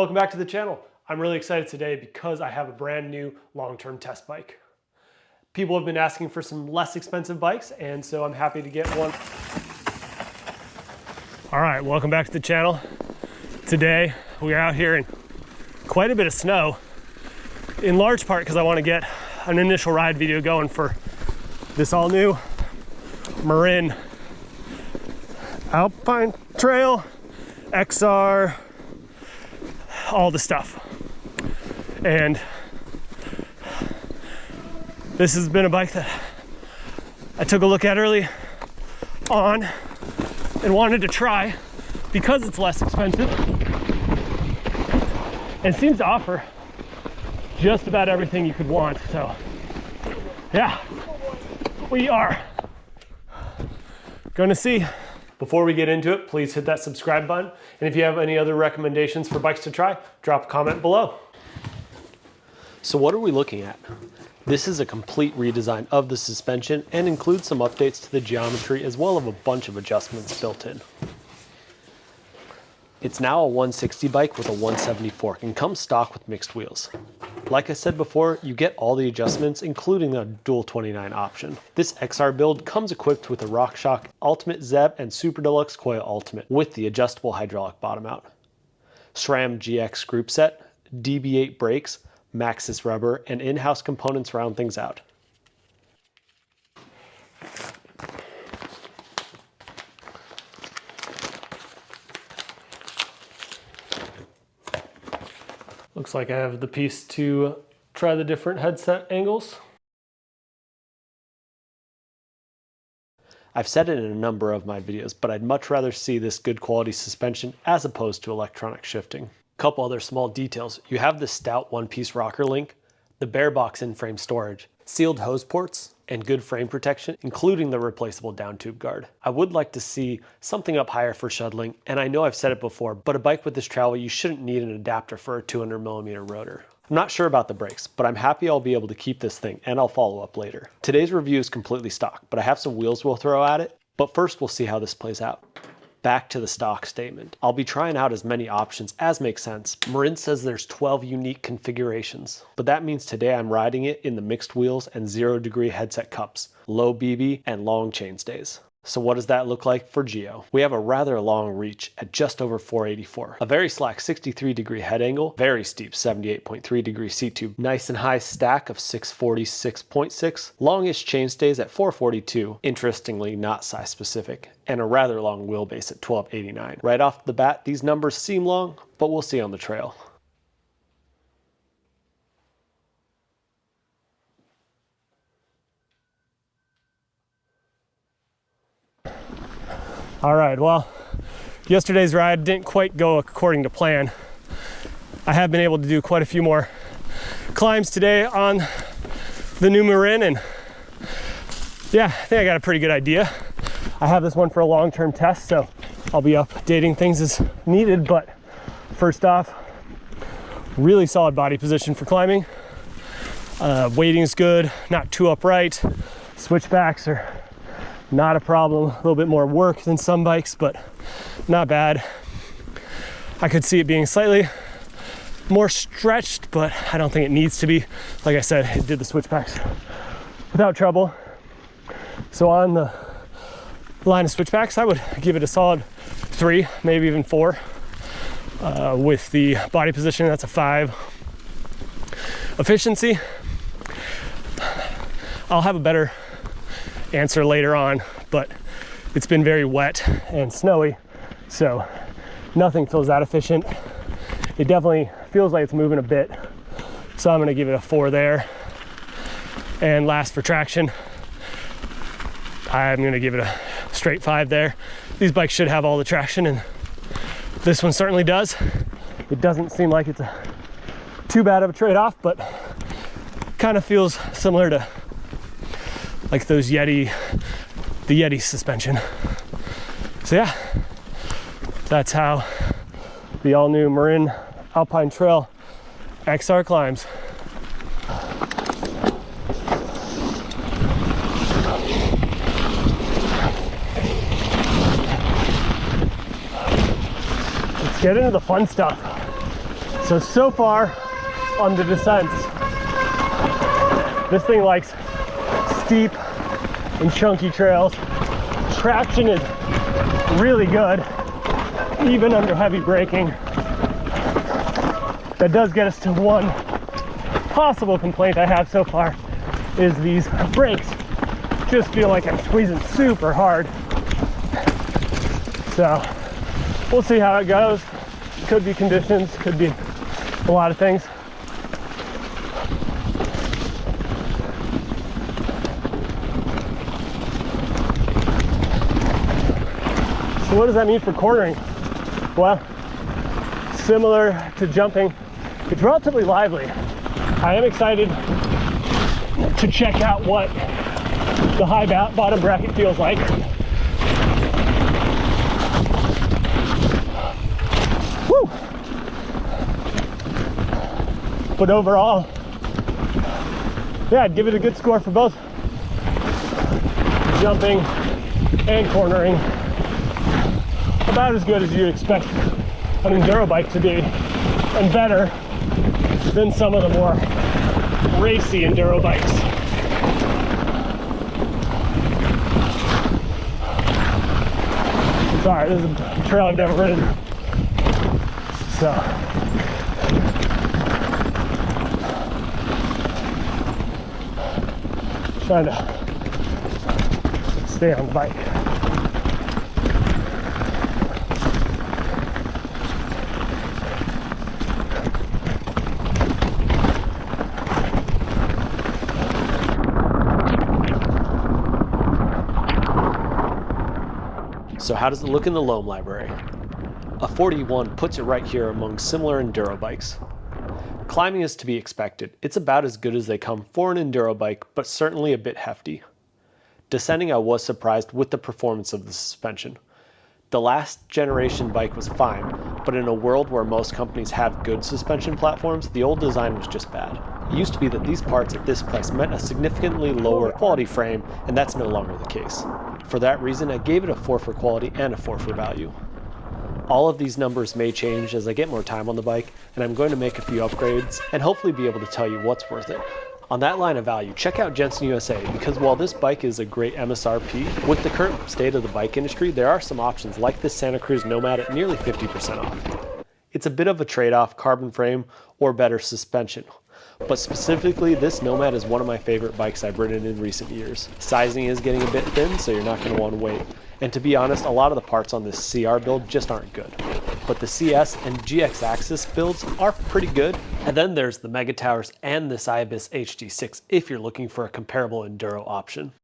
Welcome back to the channel. I'm really excited today because I have a brand new long-term test bike. People have been asking for some less expensive bikes, and so I'm happy to get one. All right, welcome back to the channel. Today we're out here in quite a bit of snow, in large part because I want to get an initial ride video going for this all new Marin Alpine Trail XR, all the stuff. And this has been a bike that I took a look at early on and wanted to try because it's less expensive and seems to offer just about everything you could want. So yeah, we are gonna see. Before we get into it, please hit that subscribe button. And if you have any other recommendations for bikes to try, drop a comment below. So what are we looking at? This is a complete redesign of the suspension and includes some updates to the geometry as well as a bunch of adjustments built in. It's now a 160 bike with a 170 fork and comes stock with mixed wheels. Like I said before, you get all the adjustments, including the dual 29 option. This XR build comes equipped with a RockShox Ultimate Zeb and Super Deluxe Coil Ultimate with the adjustable hydraulic bottom out, SRAM GX group set, DB8 brakes, Maxxis rubber, and in-house components round things out. Looks like I have the piece to try the different headset angles. I've said it in a number of my videos, but I'd much rather see this good quality suspension as opposed to electronic shifting. Couple other small details. You have the stout one-piece rocker link, the bare box in-frame storage, sealed hose ports, and good frame protection, including the replaceable down tube guard. I would like to see something up higher for shuttling, and I know I've said it before, but a bike with this travel, you shouldn't need an adapter for a 200mm rotor. I'm not sure about the brakes, but I'm happy I'll be able to keep this thing, and I'll follow up later. Today's review is completely stock, but I have some wheels we'll throw at it, but first we'll see how this plays out. Back to the stock statement. I'll be trying out as many options as makes sense. Marin says there's 12 unique configurations, but that means today I'm riding it in the mixed wheels and 0-degree headset cups, low BB, and long chainstays. So what does that look like for Geo? We have a rather long reach at just over 484, a very slack 63-degree head angle, very steep 78.3-degree seat tube, nice and high stack of 646.6, longish chainstays at 442, interestingly not size specific, and a rather long wheelbase at 1289. Right off the bat, these numbers seem long, but we'll see on the trail. All right, well, yesterday's ride didn't quite go according to plan. I have been able to do quite a few more climbs today on the new Marin, and yeah, I think I got a pretty good idea. I have this one for a long-term test, so I'll be updating things as needed, but first off, really solid body position for climbing. Weighting is good, not too upright. Switchbacks are not a problem. A little bit more work than some bikes, but not bad. I could see it being slightly more stretched, but I don't think it needs to be. Like I said, it did the switchbacks without trouble. So on the line of switchbacks, I would give it a solid 3, maybe even 4. With the body position, that's a 5. Efficiency, I'll have a better answer later on, but it's been very wet and snowy, so nothing feels that efficient. It definitely feels like it's moving a bit, so I'm going to give it a 4 there. And last, for traction, I'm going to give it a straight 5 there. These bikes should have all the traction, and this one certainly does. It doesn't seem like it's too bad of a trade-off, but kind of feels similar to like those the Yeti suspension. So yeah, that's how the all-new Marin Alpine Trail XR climbs. Let's get into the fun stuff. So far on the descents, this thing likes steep and chunky trails. Traction is really good, even under heavy braking. That does get us to one possible complaint I have so far, is these brakes just feel like I'm squeezing super hard. So we'll see how it goes. Could be conditions, could be a lot of things. So what does that mean for cornering? Well, similar to jumping, it's relatively lively. I am excited to check out what the high bottom bracket feels like. Woo! But overall, yeah, I'd give it a good score for both jumping and cornering. About as good as you'd expect an enduro bike to be, and better than some of the more racy enduro bikes. Sorry, this is a trail I've never ridden. So, trying to stay on the bike. So how does it look in the Loam library? A 41 puts it right here among similar enduro bikes. Climbing is to be expected. It's about as good as they come for an enduro bike, but certainly a bit hefty. Descending, I was surprised with the performance of the suspension. The last generation bike was fine, but in a world where most companies have good suspension platforms, the old design was just bad. It used to be that these parts at this price meant a significantly lower quality frame, and that's no longer the case. For that reason, I gave it a 4 for quality and a 4 for value. All of these numbers may change as I get more time on the bike, and I'm going to make a few upgrades and hopefully be able to tell you what's worth it. On that line of value, check out Jensen USA, because while this bike is a great MSRP, with the current state of the bike industry, there are some options like this Santa Cruz Nomad at nearly 50% off. It's a bit of a trade-off, carbon frame or better suspension. But specifically, this Nomad is one of my favorite bikes I've ridden in recent years. Sizing is getting a bit thin, so you're not going to want to wait. And to be honest, a lot of the parts on this CR build just aren't good. But the CS and GX Axis builds are pretty good. And then there's the Mega Towers and this Ibis HD6 if you're looking for a comparable enduro option.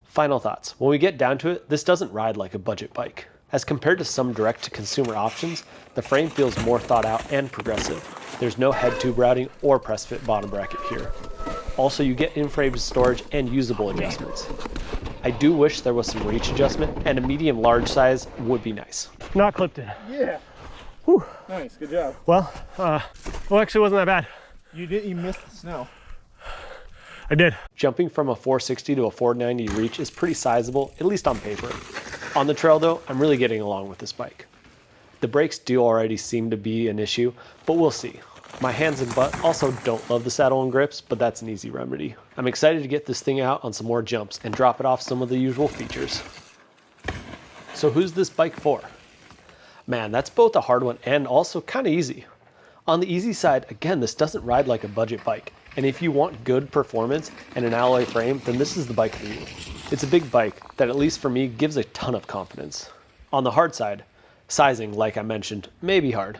Final thoughts. When we get down to it, this doesn't ride like a budget bike. As compared to some direct-to-consumer options, the frame feels more thought out and progressive. There's no head tube routing or press fit bottom bracket here. Also, you get in-frame storage and usable adjustments. I do wish there was some reach adjustment, and a medium-large size would be nice. Not clipped in. Yeah. Whew. Nice, good job. Well, actually wasn't that bad. You missed the snow. I did. Jumping from a 460 to a 490 reach is pretty sizable, at least on paper. On the trail though, I'm really getting along with this bike. The brakes do already seem to be an issue, but we'll see. My hands and butt also don't love the saddle and grips, but that's an easy remedy. I'm excited to get this thing out on some more jumps and drop it off some of the usual features. So who's this bike for? Man, that's both a hard one and also kind of easy. On the easy side, again, this doesn't ride like a budget bike. And if you want good performance and an alloy frame, then this is the bike for you. It's a big bike that, at least for me, gives a ton of confidence. On the hard side, sizing, like I mentioned, may be hard.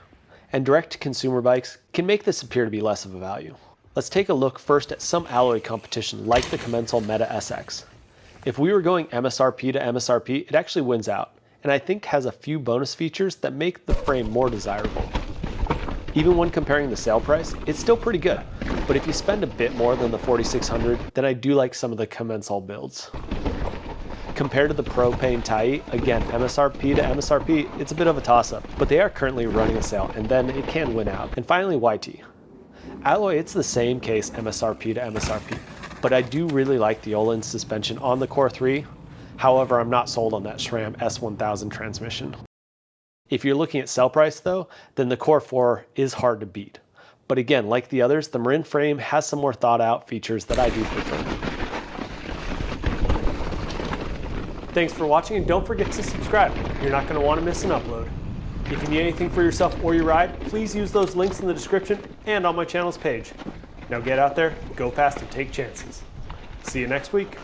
And direct-to-consumer bikes can make this appear to be less of a value. Let's take a look first at some alloy competition like the Commensal Meta SX. If we were going MSRP to MSRP, it actually wins out, and I think has a few bonus features that make the frame more desirable. Even when comparing the sale price, it's still pretty good, but if you spend a bit more than the $4,600, then I do like some of the Commensal builds. Compared to the Propane Tai, again, MSRP to MSRP, it's a bit of a toss-up, but they are currently running a sale, and then it can win out. And finally, YT. Alloy, it's the same case MSRP to MSRP, but I do really like the Öhlins suspension on the Core 3. However, I'm not sold on that SRAM S1000 transmission. If you're looking at sell price though, then the Core 4 is hard to beat. But again, like the others, the Marin frame has some more thought out features that I do prefer. Thanks for watching, and don't forget to subscribe. You're not going to want to miss an upload. If you need anything for yourself or your ride, please use those links in the description and on my channel's page. Now get out there, go fast, and take chances. See you next week.